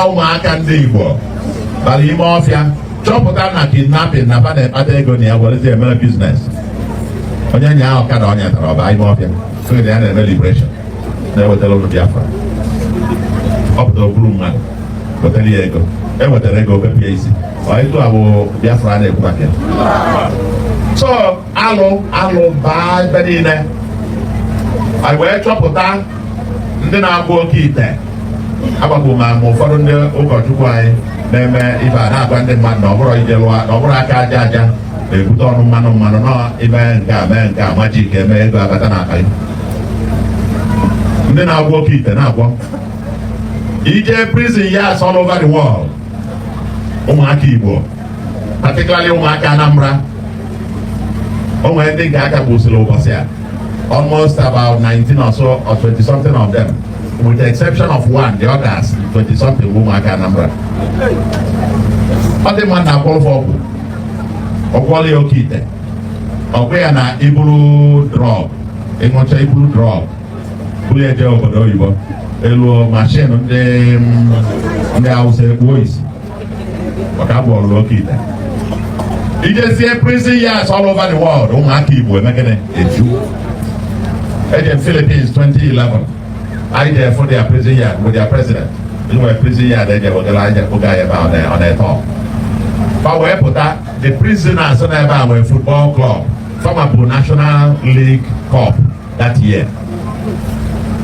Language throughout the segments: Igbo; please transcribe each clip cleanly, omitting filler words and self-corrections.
ụmụaka ndị Igbo bara ime ọfịa chọpụta na kidnapping na ba na-ekpata ego na ya werezi emere biznes. Onye nya ọkada onye tara ọba ime ọfịa so ya na-eme liberation na-ewetara ụlọ Biafra. Ọ pụta okpuru mmadụ wetara ya ego, ewetara ego bepịa isi ịtụ abụ Biafra na-ekwu maka ya. So alụ baa ebe niile. Anyị wee chọpụta ndị na-agba oke ite. Agbagbo ma ụfọdụ ndị ụkọchukwu anyị na-eme ibe a na-agwa ndị mmadụ na ọ bụrụ ije lụọ na ọ bụrụ aka aja aja na-ebute ọnụ mmanụ nọ ime nke a mee nke a majik eme ego abata n'aka ya. Ndị na-agwa oke ite na-agwọ ije prison yards all over the world. Ụmụaka Igbo, particularly ụmụaka Anambra, o nwere ndị nke aka gbusiri ụbọchị a, almost about 19 or so or 20 something of them, with the exception of one, the others 20 something ụmụaka Anambra. Ọ dị mma na akwụkwọ ọgwụọla ya oke ite, ọgwụ ya na iburu drọg, ịṅụcha iburu drọg buru eje obodo oyibo elu mashin ndị Hausa ekpuo isi maka agwọrọ oke ite. Ijezie prison yards all over the world, ụmụaka Igbo emegene eju. Eje Philippines 2011, I there for their prison yard with their president. You know, a prison yard they were on a top. But we put that the prisoners on a football club from a National League Cup that year.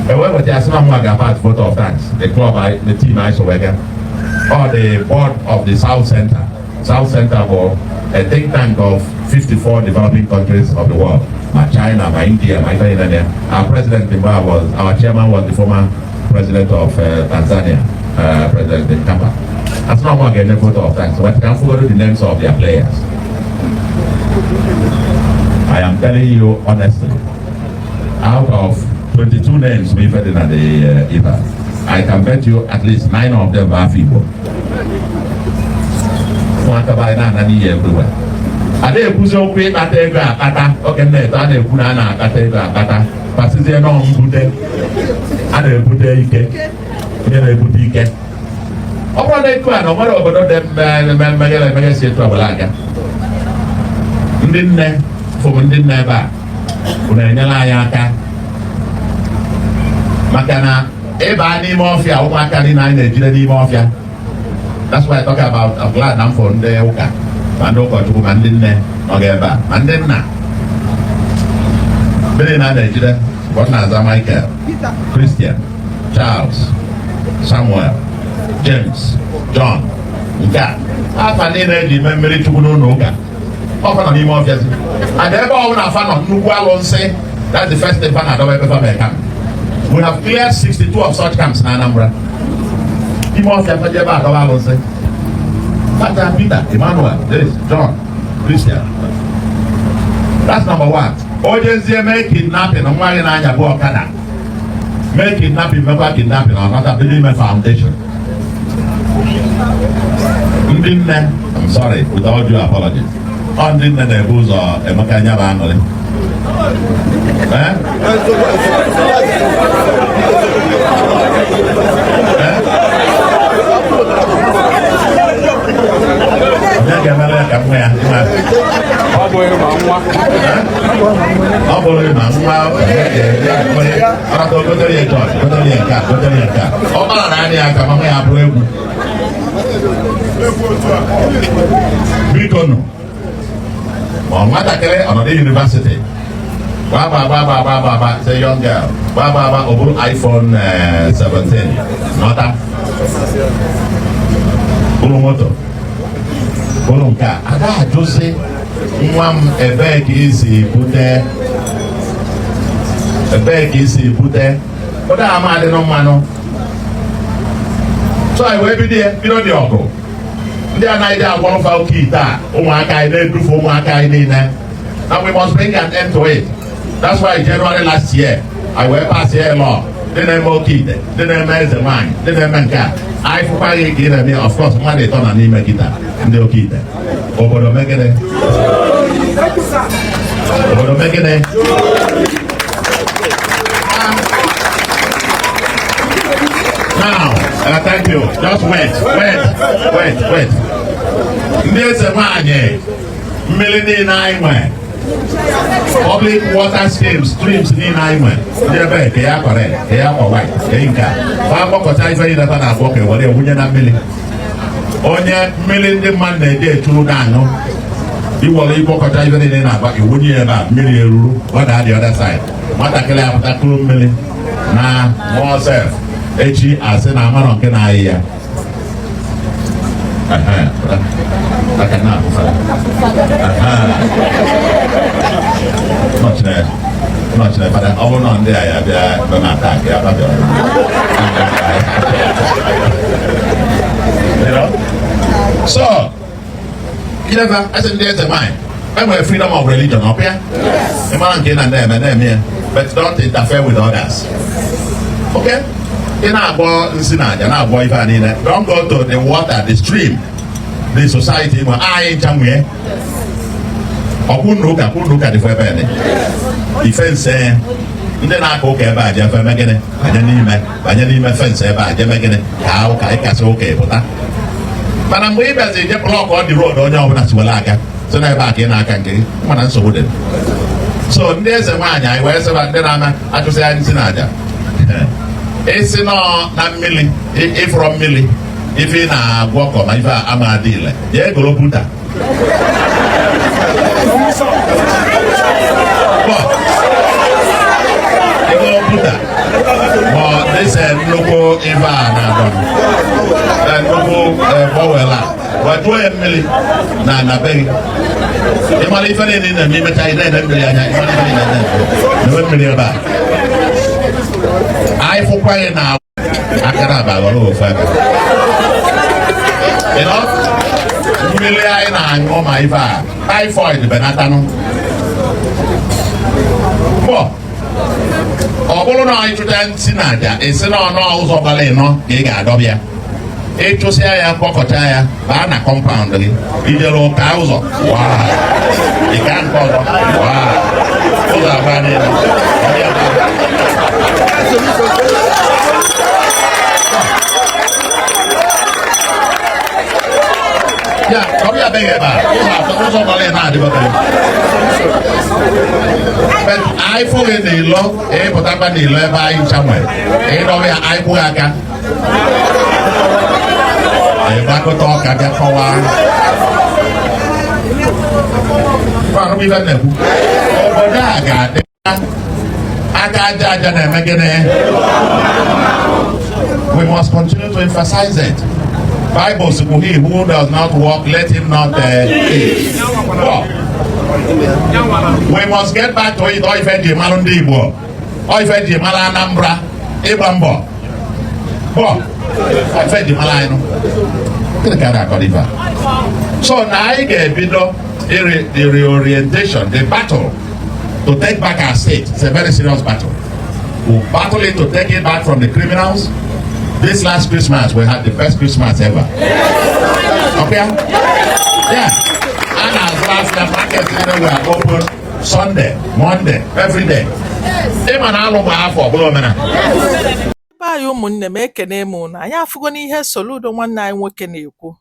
However, the Arsenal part vote of thanks. The club, the team I saw again, or the board of the South Center. South Center was a think tank of 54 developing countries of the world. My China, my India, my India. Our president was, our chairman was the former president of Tanzania, President Kapa. That's not one getting a photo of thanks, but can follow the names of their players. I am telling you honestly, out of 22 names we've had in the IBA, I can bet you at least 9 of them are people. Everywhere. I didn't put so quick at the Kata, okay, I didn't put an Kata, but since they're not good, I didn't put the Ike, then I put Ike. Upon the Kwan, or what about them, Megasi trouble again. Didn't for didn't never, when I Yaka Makana, Eba ni Mafia, Umakarina, Nigeria Mafia. That's why I talk about a glad I'm for the Oka. Mandoko to Mandine, Ogeba, Mandina. Belina Nigeria, what Naza Michael, Christian, Charles, Samuel, James, John, Uka. After the memory to Noga. Often on him obviously. And ever on a fan of Nugualon say that's the first thing I've ever come. We have cleared 62 of such camps in Anambra. Peter, Emmanuel, this, John, Christian. That's number one. Ojenzie make kidnapping on one anya go okada. Make kidnapping, member kidnapping or not a building foundation. I'm sorry, with all due apologies. On the nebuzo a Makanya Bangoli. On the university. Baba, say young girl. Baba, over iPhone 17. Not that. Moto. Bolonka. Ada Jose. Mwam a bag is pute. A bag is pute. But I'm adding no mano. So I will be there. You know the uncle. They are neither one of our kita. Umaka, they do for Umaka in there. Now we must bring an end to it. That's why January last year, I went past here law. Then I'm okay. Then I'm as a man. Then I'm a car. I forgot again, of course, when they turn and name a guitar. And they'll keep it. Over the Megane. Over the Megane. Now, Thank you. Just wait. There's a man million public water streams in Iman. They're they are correct. They are white. They are not very that are walking. What they're winning a million. Only million the man they did to down. You will even cut even in but you wouldn't hear about million. What are the other side? What I can have that 2 million. Nah, more self. H.E. as in a man on Kenaya. Not there, but I will not there. You know? So, you never, I said, there's a mind. I'm a freedom of religion up here. A man can and them here, but don't interfere with others. Okay? In our boy, don't go to the water, the stream, the society. I ain't somewhere. Look at the family. Defense saying, then I go care about your family. I didn't fence about your making it. How I can okay for that. But I'm way back, they block on the road on your Naswalaka. So now back in I can get one and so wouldn't. So there's a man I wear some and then I just say I'm in it's not milli, if from milli, if in a walk on my va, I'm a dealer. Yeah, go Buddha. Well, this local Ivan and local Bowella. But 2 million Nana Bay. The money for it in the million. I for quiet now. I can have a little family. You know, million and oh my va. I for it, Benatano. Well, all I to dance in Nadia is an house of Baleno, Giga Dobia. It was here, Pocotaya, Bana compound, Idelo Causo. Wow, you can't call them. Wow, those are bad. Yeah, come here, baby. But I forget the law, but I'm the law by somewhere. I put a gun. I back to talk at that for one. We must continue to emphasize it. Bible says, he who does not walk, let him not eat. We must get back to it. If I demand Igbo, or if I demand Anambra, Ibambo. If I demand, so now I get the reorientation, the battle to take back our state. It's a very serious battle. We'll battle it to take it back from the criminals. This last Christmas, we had the best Christmas ever. Okay? Yeah. And as last the markets were open Sunday, Monday, every day. Bayi ụmụnne m ekene m unu anyị afụgo n'ihe Soludo nwanne anyị nwoke na-ekwu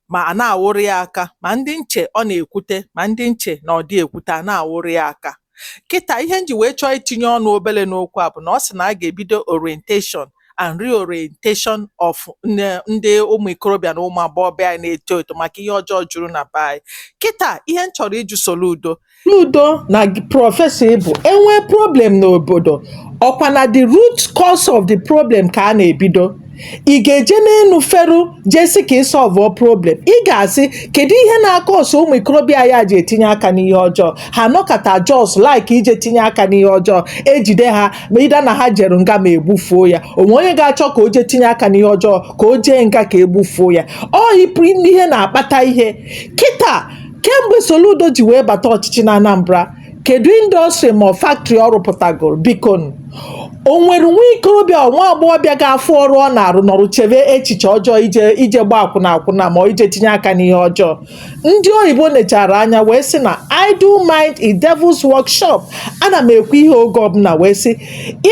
ma a na-awụrụ ya aka ma ndị nche ọ na-ekwute ma ndị nche na ọ dị ekwute a na-awụrụ ya aka. Kịta ihe nji wee chọọ itinye ọnụ obele n'okwu a bụ na ọ sị na a ga-ebido orientation and reorientation of ndị ụmụ ikorobịa na ụmụ agbọghọbịa na-eto eto maka ihe ọjọọ juru na baị. Kịta ihe m chọrọ ịjụ Soludo na prọfesọ Igbo enwee problem n'obodo ọkwa na the root cause of the problem ka a na-ebido ị ga-eje n'enu feru jesi ka ị solve problem ị ga-asị kedu ihe na-akọsụ ụmụ ikorobịa ya ji etinye aka n'ihe ọjọọ ha nọkata jos like ije tinye aka n'ihe ọjọọ ejide ha ma ịda na ha jere nga ma egbufuo ya onwe onye ga-achọ ka o jee tinye aka n'ihe ọjọọ ka o jee nga ka egbufuo ya ọ yipụ ihe na-akpata ihe. Kịta kemgbe Soludo ji wee bata ọchịchị na Anambra kedu indọstrị ma factory ọ rụpụtagoro biko o nwere nwa ikorobịa nwa agbọghọbịa ga-afụ ọrụ ọ na-arụ nọrụ chebe echiche ọjọọ ije gba akwụna ma ije tinye aka n'ihe ọjọọ. Ndị oyibo nechara anya wee sị na idle mind is devil's workshop. Ana m ekwu ihe oge ọbụla wee sị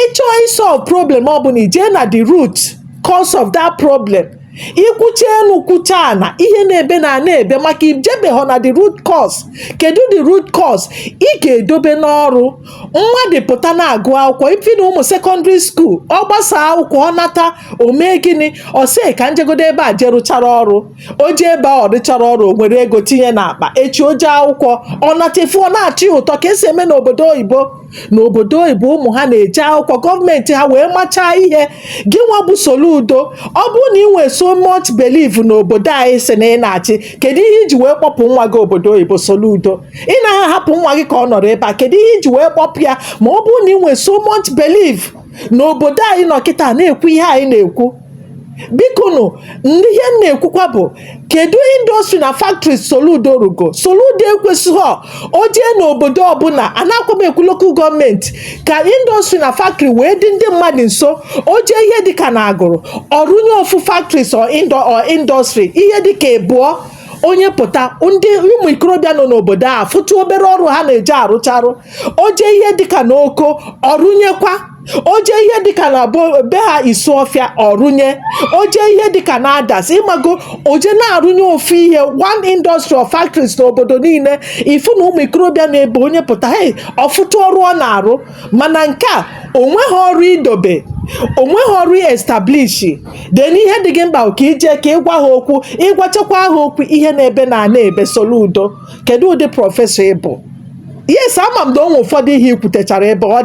ịchọọ isolve problem ọbụla ije na the root cause of that problem. Ikwucha enu kwucha na ihe na-ebe na na-ebe maka ijebeghọ na the root cause. Kedu the root cause? Ị ga-edobe n'ọrụ mmadụ pụta na-agụ akwụkwọ ifi na ụmụ secondary school ọ gbasa akwụkwọ ọ nata o mee gịnị ọ sị ka njegodo ebe a jerụchara ọrụ o jee ebe a ọ dịchara ọrụ o nwere ego tinye n'akpa echi o jee akwụkwọ ọ natefu ọ na-achị ụtọ ka esi eme n'obodo oyibo. N'obodo oyibo ụmụ ha na-eje akwụkwọ gọọmenti ha wee machaa ihe. Gị nwa bụ Soludo ọ bụrụ na ị nwee so much belief n'obodo anyị si na ị na-achị kedu ihe iji wee kpọpụ nwa gị obodo oyibo Soludo? Ị naghị ahapụ nwa gị ka ọ nọrọ ebe a kedu ihe iji wee kpọpụ ya ma ọ bụrụ na ị nwee so much belief n'obodo anyị nọ kịta na-ekwu ihe anyị na-ekwu? Bikonu ihe m na-ekwukwa bụ kedu indọstrị na factory Soludo rugo? Soludo ekwesịghị o jee n'obodo ọbụla anakwamekwu lokal gọọmenti ka indọstrị na factory wee dị ndị mmadụ nso. O jee ihe dịka na agụrụ ọrụnye ofu factories or indọstrị ihe dịka ịbụọ onye pụta ndị ụmụ ikorobịa nọ n'obodo a fụtụ obere ọrụ ha na-eje arụcharụ. O jee ihe dịka na oko ọrụnyekwa. O jee ihe dịka na be ha Isuọfịa ọrụnye. O jee ihe dịka na Adas ịmago o jee na-arụnye ofu ihe one industry of factories n'obodo niile. Ifu na ụmụ ikorobịa na-ebe onye pụta hey ọfụtụ ọrụ ọ na-arụ mana nke a onweghị ọrụ idobe onweghị ọrụ establishi den ihe dị gị mkpa ka ije ka ịgwa ha okwu ịgwachakwa ha okwu ihe na-ebe na na-ebe. Soludo kedu ụdị prọfesọ ị bụ? Yes, ama m na onwe ụfọdụ ihe ikwutechara ebe ọ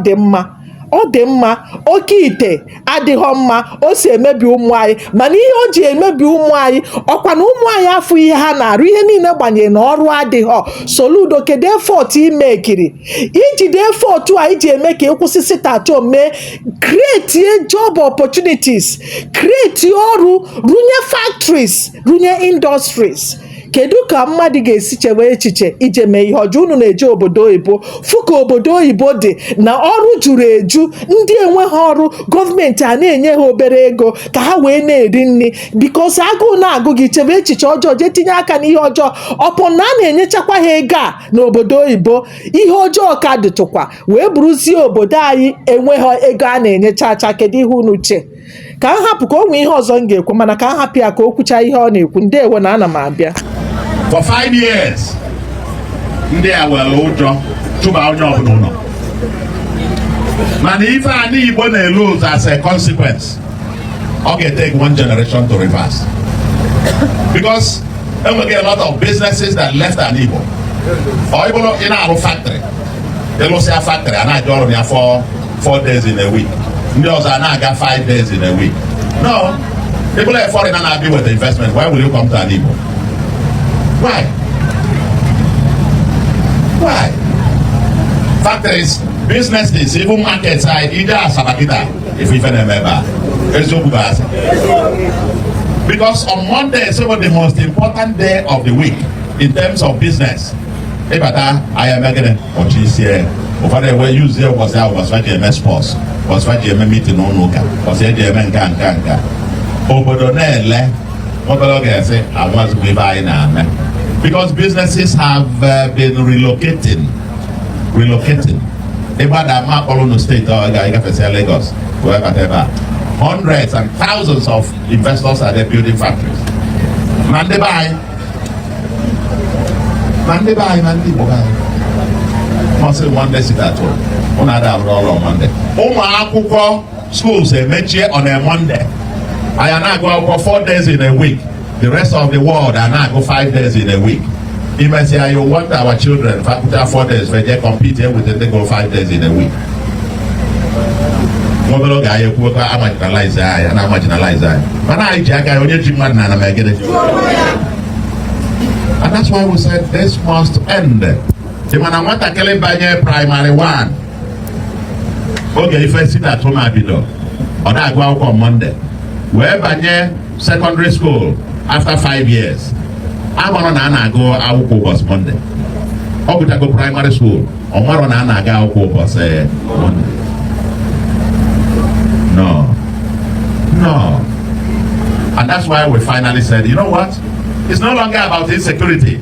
dị mma oke ite adịghọ mma o si emebi ụmụ anyị mana ihe o ji emebi ụmụ anyị ọkwa na ụmụ anyị afọ ihe ha na-arụ ihe niile gbanyere na ọrụ adịghọ. Soludo kedu effort ime ekiri ijide effort a iji eme ka ịkwụsị sitato mee create job opportunities create ọrụ runye factories runye industries. Kedu ka mmadụ ga-esi chewe echiche ije mee ihe ọjọọ? Unu na-eje obodo oyibo fụ ka obodo oyibo dị na ọrụ juru eju ndị enweghị ọrụ gọọmenti a na-enye ha obere ego ka ha wee na-eri nri bikos agụụ na-agụ gị chewe echiche ọjọọ jee tinye aka n'ihe ọjọọ ọpụ na a na-enyechakwa ha ego a n'obodo oyibo ihe ọjọọ ka dịtụkwa wee bụrụzie obodo anyị enweghị ego a na-enyecha acha. Kedu ihe unu che? Ka m hapụ ka o nwee ihe ọzọ m ga-ekwu mana ka m hapụ ya ka o kwucha ihe ọ na-ekwu. Ndeewo na ana m abịa. For 5 years, ndị a were ụjọ chụba onye ọbụla ụlọ. Mana ife anyị Igbo na-lose as a consequence, ọ ga-take one generation to reverse. Because enweghị a lot of businesses that left an Igbo. Ọ Igbo ị na-arụ factory, ịlụsịa factory a na-eje ọrụ ya for 4 days in a week. Ndị ọzọ a na-aga 5 days in a week. No, people like foreigner na-abịa with the investment. Why will you come to an Igbo? Why? Why? Factories, businesses, even markets, either Sabakita, if we remember, because on Monday is the most important day of the week in terms of business. I am again what is here. Over there, where you there was what you sports, was what you meeting on Luka, was here, Kanka. Over the I want to be buying because businesses have been relocating. About that map all on the state or Lagos, wherever. Hundreds and thousands of investors are there building factories. Man they buy. Must say one day sit at home. Another roll on Monday. Oma schools they met here on a Monday. I am not go for 4 days in a week. The rest of the world are not go 5 days in a week. You may say, you want our children, if I put out 4 days, when they compete with them, they go 5 days in a week. Mobile guy, you put I marginalize I and I marginalize I. But I jack, I only drink man and I get it. And that's why we said this must end. The man I want to kill him by primary one. Okay, if I sit at home, I'll be done. Or I go out on Monday. Where by secondary school after 5 years. I'm on an go out bus Monday. Or we go primary school. Or more on an go bus Monday. No. And that's why we finally said, you know what? It's no longer about insecurity.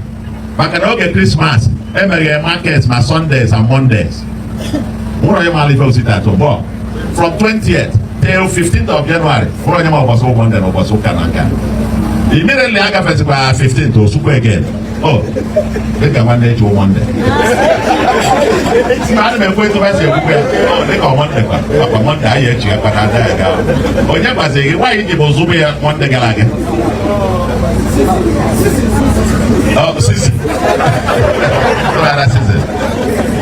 But can all get Christmas, markets, my Sundays and Mondays. From 20th, till 15th of January. For any of us who want them, of us who can. Immediately I got 15th to super again. Oh, they can one day to one day. Man, I'm going to buy some. Oh, they got one day. One day I actually got a day ago. Oh, yeah, but why did you go one day again? Oh, sissy.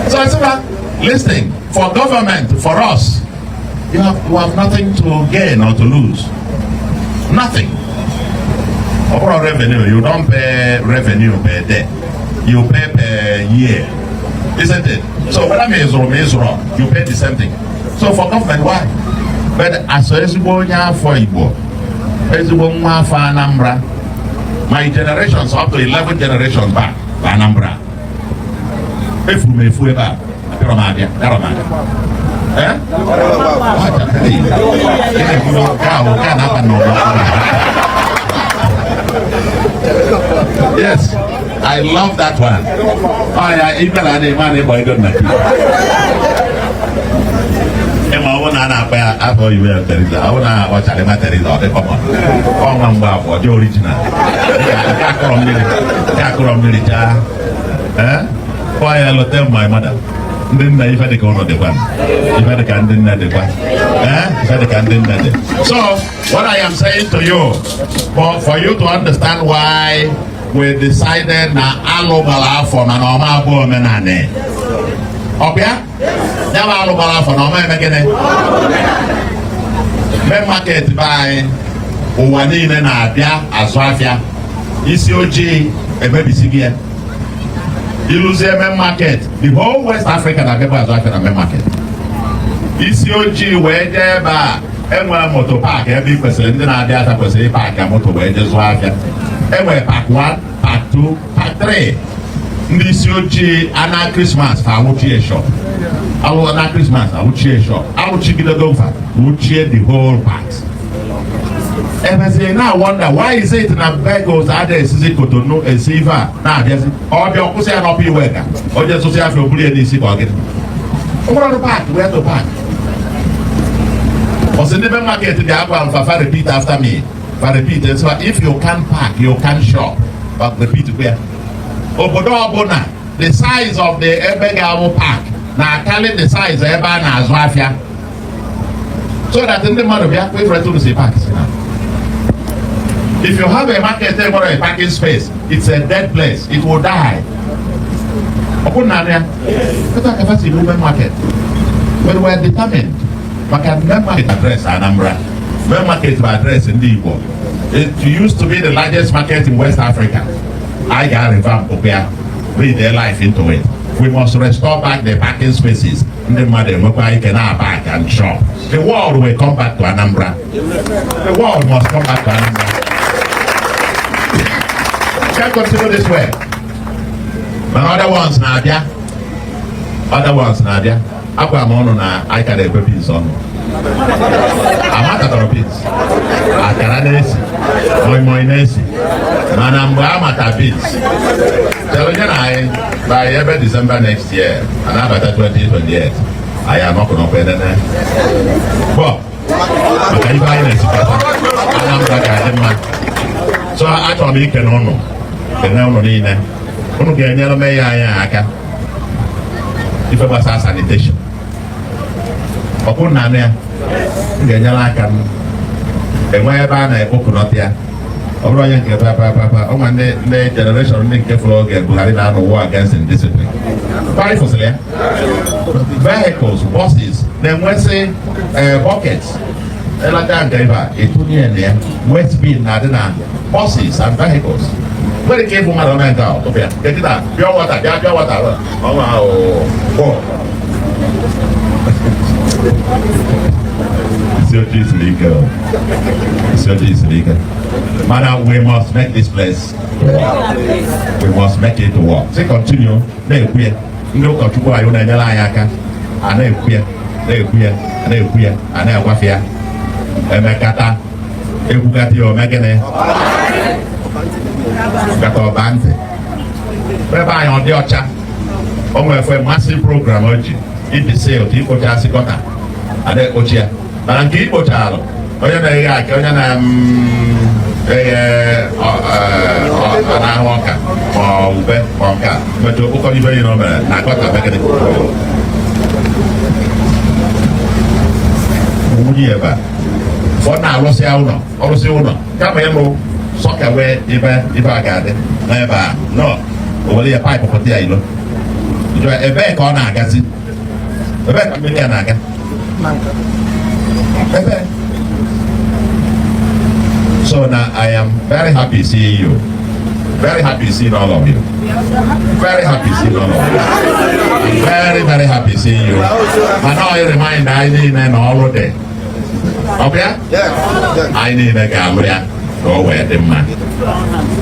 So I said, listening, for government, for us, you have nothing to gain or to lose. Nothing. Overall revenue, you don't pay revenue per day. You pay per year. Isn't it? So whether means wrong, you pay the same thing. So for government, why? But as for Igbo, for Anambra, my generations up to 11 generations back, Anambra. If we may feel back, yes, I love that one. Oh yeah, even a man boy don't know. I want to after you were Teresa. I want to watch Alema Teresa. Come on. Oh, man, wow, the original. Why I will tell my mother. Then if I take on the one, if I can do the one, if I can do that. So, what I am saying to you, for you to understand why we decided na alubala for na normal menane. Okay? Never alubala for normal megene. Men market by Uwani na Abia Azwafia. Isi oji ebebisigia. You lose a main market. The whole West Africa that people are talking about main market. ECOG where there ba enwe motor park every person then na there person park a motor where just walk. Enwe park 1, park 2, park 3. The ECOG ana Christmas for wuchie shop. Alu ana Christmas wuchie shop. Alu chigida dofa wuchie the whole park. And I say now wonder why is it na Begos others is equal to no a silver now just or the opposite and up you worker or just social for bully and easy pocket. Over the park, where to park? Or the neighbor market the apple for repeat after me. For repeat, so if you can park, you can shop. But repeat where? Obodo Abona, the size of the Ebegamo park. Now calling the size of Ebana Azwafia. So that in the month we are wait to say park. If you have a market or a parking space, it's a dead place. It will die. But we are determined. We can market address Anambra. Main market address in Igbo. It used to be the largest market in West Africa. I got revamp breathe their life into it. We must restore back the parking spaces. In the mother, where you can now park and shop. The world will come back to Anambra. The world must come back to Anambra. Can't continue this way. But other ones now there. Other ones now there. Aqua mono na I can have beans on. I'm not a beans. I can have this. Manamba mata beans. Tell you I by every December next year, and after 2028, I am not going to pay the name. But I buy this. So I told me can honor. Unu ga-enyere me ya aka ife gbasara sanitation. Ọ bụrụ na ya ga-enyere aka enwe ebe a na-ekpokọnọta ya. Ọ bụrụ onye nke papa ọnwa ndị generation ndị nke fụrụ oge Buhari na-anụ war against indiscipline. Buhari fụsịrị ya. Vehicles, buses, na-enwesị buckets. Elaka nke ebe a etunye ya wet bin na-adị na buses and vehicles. Very careful man on that cow. Okay, get it out. Pure water, pure water. Oh. It's is legal. It's is legal. Madam, we must make this place work. We must make it work. Say continue. They queer. No control. I don't know. Ayaka. I know queer. They queer. They queer. I know wafia. Emekata. Ebugati o megene. Got our band. Whereby on the Ocha, on a massive program, in the sale, Tico Jassicota, and then Ochia, mana nke ikpochaalụ onye na-eghe aka onye na-eghe na-ahụ ọka ma ube ma nke a metụ okpokọrọ ibe niile o mere na akọta begede nwunye ebe a ọ na-arụsị ụlọ kama ịlụ sọkawe ibe a ga-adị n'ebe a nọ o were ya paịpụ pụta ya ilo ebee ka ọ na-agazi ebee ka mmiri ya na-aga ebe so now I am very happy seeing you, very happy seeing all of you, very happy seeing all of you, very happy seeing you. And now I remind I need an already. Okay? I need a Gabriel. Go where the man.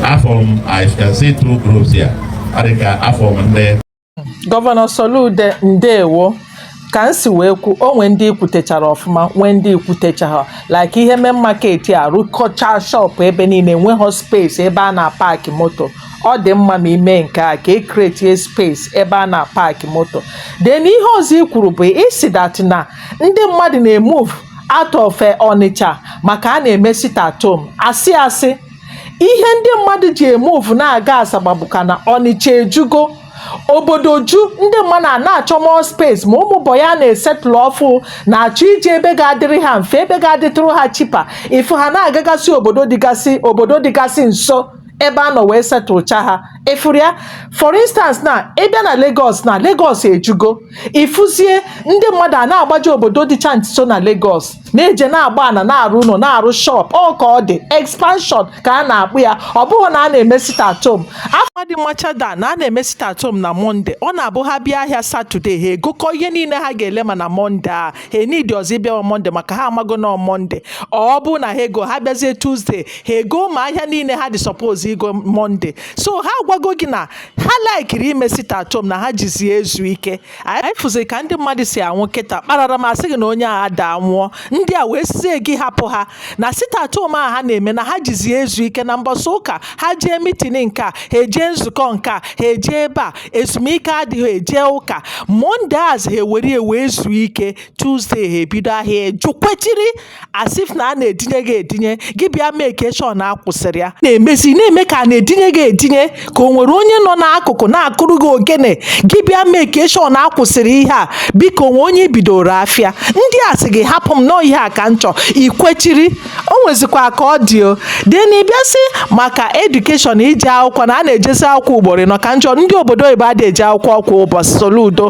I can see two groups here. I think Afom there. Governor Soludo ndewo ka nsi wee kwu onwe ndị ikwutechara ọfụma nwee ndị ikwutechara like ihe main market a rụkọcha shop ebe niile enweghị space ebe a na-paaki moto ọ dị mma ma ime nke a ka create space ebe a na-paaki moto then ihe ọzọ i kwuru bụ isi that na ndị mmadụ na-emove out of Onitsha maka a na-eme sit at home asị ihe ndị mmadụ ji emove na-aga Asaba bụ ka na Onitsha ejugo obodo ju ndị mmadụ na-achọ more space ma ụmụ boy ya na-esetụlụ ọfụ na-achọ ije ebe ga-adịrị ha mfe ebe ga-adịtụrụ ha chipa ifu ha na-agagasị obodo dịgasị nso ebe a nọ wee setụlcha ha ifuru ya for instance na ịbịa na Lagos ejugo ifuzie ndị mmadụ a na-agbaje obodo dịcha nso na Lagos na-eje na-agba ana na-arụ ụlọ na-arụ shop ọ ka ọ dị expansion ka a na-akpụ ya ọ bụghị na a na-eme sit at home afọ dị machada na a na-eme sit at home na Monday ọ na-abụ ha bịa ahịa Saturday ha egokọ ihe niile ha ga-ele ma na Monday a ha enidi ọzọ ịbịa Monday maka ha amago na Monday ọ bụ na ha ego ha bịazie Tuesday ha ego ma ahịa niile ha dị suppose igo Monday so ha gwago gị na ha laikiri ime sit at home na ha jizie ezu ike anyị fụzi ka ndị mmadụ si anwụ kịta kparara m asị gị na onye a ada anwụọ ndị a wee sizie gị hapụ ha na sit at home a ha na-eme na ha jizie ezu ike na mbọsị ụka ha jee mitin nke a ha ejee nzukọ nke a ha ejee ebe a ezumike adịghị ejee ụka Monday az ha wee zuo ike Tuesday ha ebido ahịa ejukwetiri asif na a na-edinye gị bịa mekeshọn na akwụsịrị ya na-emezi na-eme ka a na-edinye gị edinye ka o nwere onye nọ n'akụkụ na-akụrụ gị ogene gị bịa mekeshọn na akwụsịrị ihe a biko onwe onye bidoro afịa ndị a sị gị hapụ m nọọ ihe a ka nchọ ikwechiri o nwezikwa ka ọ dị o den ịbịasị maka edukeshọn ije akwụkwọ na a na-ejezi akwụkwọ ugboro nọ ka njọ ndị obodo oyibo adị eje akwụkwọ kwa ụbọchị Soludo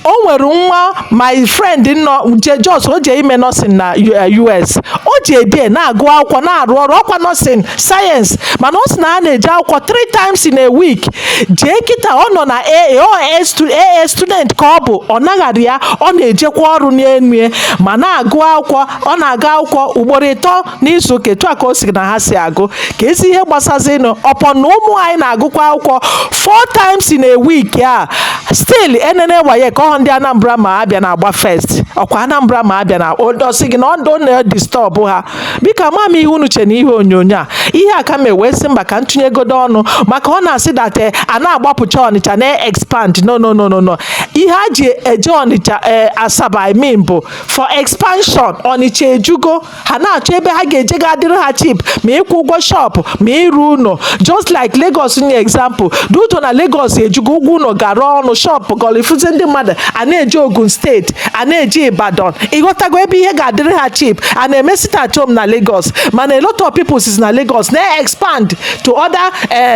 o nwere nwa my friend nọ Jos o je ime nọsin na US o ji ede na-agụ akwụkwọ na-arụ ọrụ ọkwa nọsin sayensị mana ọ sị na a na-eje akwụkwọ 3 times in a week jee kịta ọ nọ na AA student ka ọ bụ ọ naghara ya ọ na-ejekwa ọrụ n'enu ma na-agụ akwụkwọ ọ na-aga akwụkwọ ugboro 3 n'izu ụka etu a ka o si na ha si agụ ka ezi ihe gbasazinụ ọpọ na ụmụ anyị na-agụkwa akwụkwọ 4 times in a week a still enene waye ka ọ ndị Anambra ma abịa na-agba first ọkwa Anambra ma abịa na odosi gị na ọ na-disturb ha biko ama m ihe unu che na ihe onyonyo a ihe aka m wee sị mba ka ntụnyegodo ọnụ maka ọ na-asị date a na-agbapụcha Onitsha na-expand no ihe a ji eje Onitsha Asaba I mean bụ for expansion Onitsha ejugo ha na-achọ ebe ha ga-eje ga-adịrị ha cheap ma ịkwụ ụgwọ shop ma ịrụ ụlọ just like Lagos nye example duto na Lagos ejugo ụgwọ ụlọ gara ọnụ shop golifuzi ndị mmadụ a na-eje Ogun steeti a na-eje Ibadan ịghọtago ebe ihe ga-adịrị ha cheap a na-eme sit at home na Lagos mana a lot of people si na Lagos na-expand to other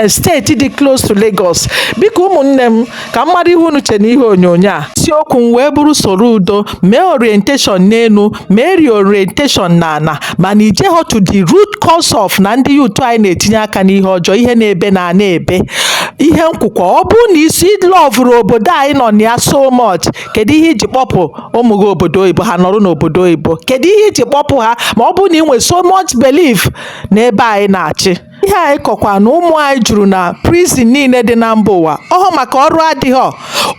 steeti dị close to Lagos biko ụmụnne m ka mmadụ ihe unu che na ihe onyonyo a isiokwu m wee bụrụ Soludo mee orientation n'elu mee reorientation na ana mana ijeghọ to the root cause of na ndị youth anyị na-etinye aka n'ihe ọjọọ ihe na-ebe na ana-ebe ihe nkwukwa ọ bụ na isi lovụrụ obodo anyị nọ na ya so much kedu ihe iji kpọpụ ụmụ gị obodo oyibo ha nọrọ n'obodo oyibo kedu ihe iji kpọpụ ha ma ọ bụ na ị nwere so much belief n'ebe anyị na-achị ihe anyị kọkwa na ụmụ anyị juru na prison niile dị na mba ụwa ọhụ maka ọrụ adịghị.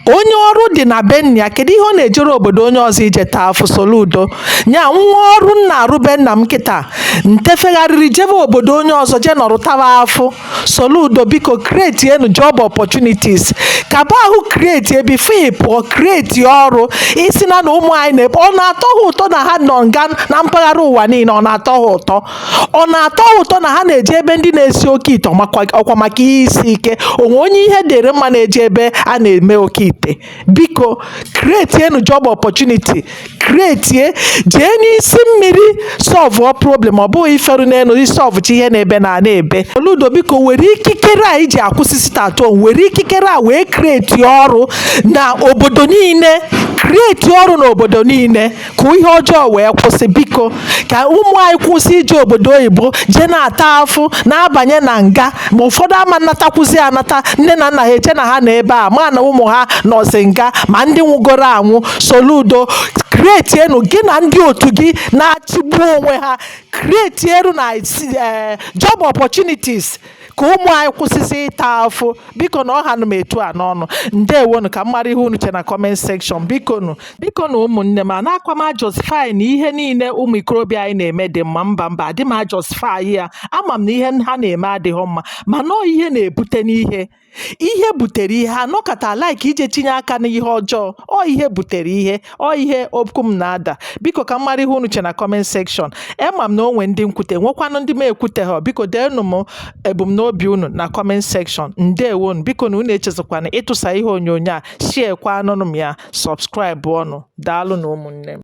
Onye ọrụ dị na be nna ya, kedu ihe ọ na-ejere obodo onye ọzọ ije taa afụ? Soludo nya nwa ọrụ nna arụbe nna m kịta ntefegharịrị jebe obodo onye ọzọ je nọrụ tawa afụ. Soludo biko create enu job opportunities ka bụ ahụ create before pụọ create ọrụ. Isi na ụmụ anyị na-ebe ọ na-atọ ha ụtọ na ha nọ nga na mpaghara ụwa niile, ọ na-atọ ha ụtọ. Ọ na-atọ ha ụtọ na ha na-eje ebe ndị na-esi oke ite ọkwa maka ihe isi ike. Onwe onye ihe dịrị mma na-eje ebe a na-eme oke ite. Biko create enu job opportunity, create jee n'isi mmiri solve problem, ọ bụghị iferu n'elu isolve chi ihe na-ebe na ebe. Soludo biko were ikikere a iji akwụsịsị tato, were ikikere a wee create ọrụ na obodo niile, create ọrụ n'obodo niile ka ihe ọjọọ wee kwụsị. Biko ka ụmụ anyị kwụsị ije obodo oyibo jee na-ata afụ na-abanye na nga, ma ụfọdụ ama natakwuzi anata, nne na nna ha eche na ha na ebe a ma na ụmụ ha nọzi nga, ma ndị nwụgoro anwụ. Soludo create enu gị na ndị otu gị na-achịgbu onwe ha, create enu na job opportunities ka ụmụ anyị kwụsịsị ịta afụ. Biko na ọha nụ m etu a n'ọnụ. Ndewonu ka m mara ihe unu che na comment section. Biko na ụmụnne m na-akwa m ajọsifai na ihe niile ụmụ ikorobịa anyị na-eme dị mma. Mba adị m ajọsifai ya. Ama m na ihe ha na-eme adịghị mma, ma nọọ ihe na-ebute n'ihe. Ihe butere ihe, anọkọta like ije tinye aka n'ihe ọjọọ. Ọ ihe butere ihe, ọ ihe okwu m na-ada. Biko ka m mara ihe unu che na comment section. Ema m na onwe ndị nkwute, nwekwanụ ndị m ekwute ha. Biko deenụ m ebumnobi unu na comment section. Ndewonu. Biko na unu echezọkwana ịtụsa ihe onyonyo a, share kwa anụnụ m ya, subscribe ọnụ. Daalụ na ụmụnne m.